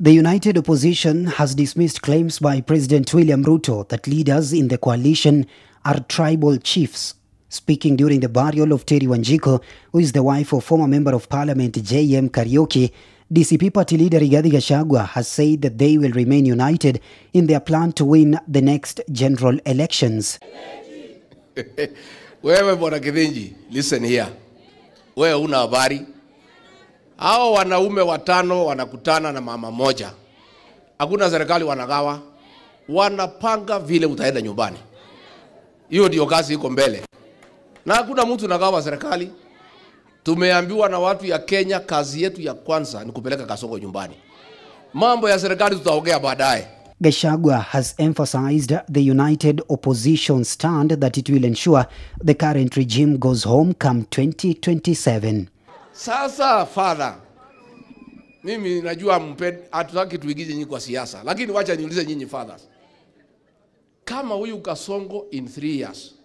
The united opposition has dismissed claims by President William Ruto that leaders in the coalition are tribal chiefs. Speaking during the burial of Terry Wanjiku, who is the wife of former Member of Parliament J.M. Kariuki, DCP party leader Rigathi Gachagua has said that they will remain united in their plan to win the next general elections. Wewe Bwana Kithinji, listen here. Wewe una habari? Hao wanaume watano wanakutana na mama moja. Hakuna serikali wanagawa. Wanapanga vile utaenda nyumbani. Hiyo ndio kazi iko mbele. Na hakuna mtu nagawa serikali. Tumeambiwa na watu ya Kenya kazi yetu ya kwanza ni kupeleka Kasongo nyumbani. Mambo ya serikali tutaongea baadaye. Gachagua has emphasized the united opposition stand that it will ensure the current regime goes home come 2027. Sasa father, mimi najua hatutaki tuigize nyinyi kwa siasa, lakini wacha niulize nyinyi fathers. Kama huyu Kasongo in 3 years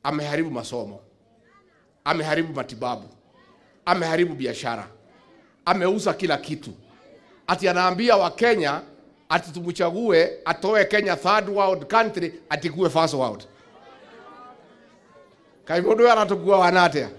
ameharibu masomo, ameharibu matibabu, ameharibu biashara, ameuza kila kitu, ati anaambia wa Kenya ati tumchague atoe Kenya third world country atikue first world. Kaibodo anatukua wanatea.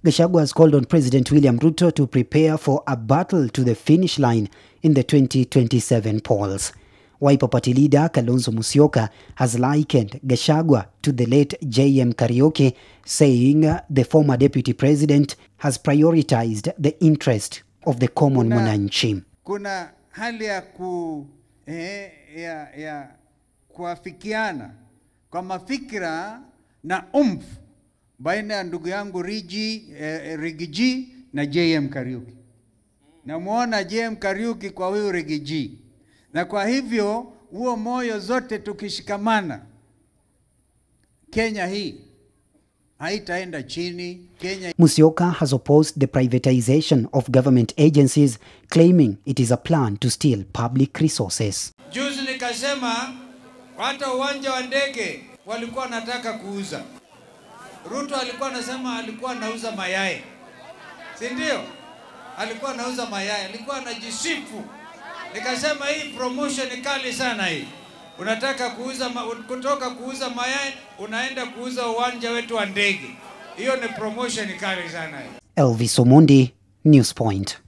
Gachagua has called on President William Ruto to prepare for a battle to the finish line in the 2027 polls. Wiper Party leader Kalonzo Musyoka has likened Gachagua to the late J.M. Kariuki, saying the former deputy president has prioritized the interest of the common mwananchi. Kuna hali ya kuafikiana kwa mafikira na baina ya ndugu yangu Rigiji na J.M. Kariuki. Namuona J.M. Kariuki kwa huyu Rigiji. Na kwa hivyo huo moyo zote tukishikamana, Kenya hii haitaenda chini. Musyoka has opposed the privatization of government agencies, claiming it is a plan to steal public resources. Juzi nikasema hata uwanja wa ndege walikuwa nataka kuuza. Ruto alikuwa anasema alikuwa anauza mayai. Si ndio? Alikuwa anauza mayai, alikuwa anajisifu. Nikasema hii promotion ni kali sana hii. Unataka kuuza kutoka kuuza mayai unaenda kuuza uwanja wetu wa ndege. Hiyo ni promotion kali sana hii. Elvis Omondi, Newspoint.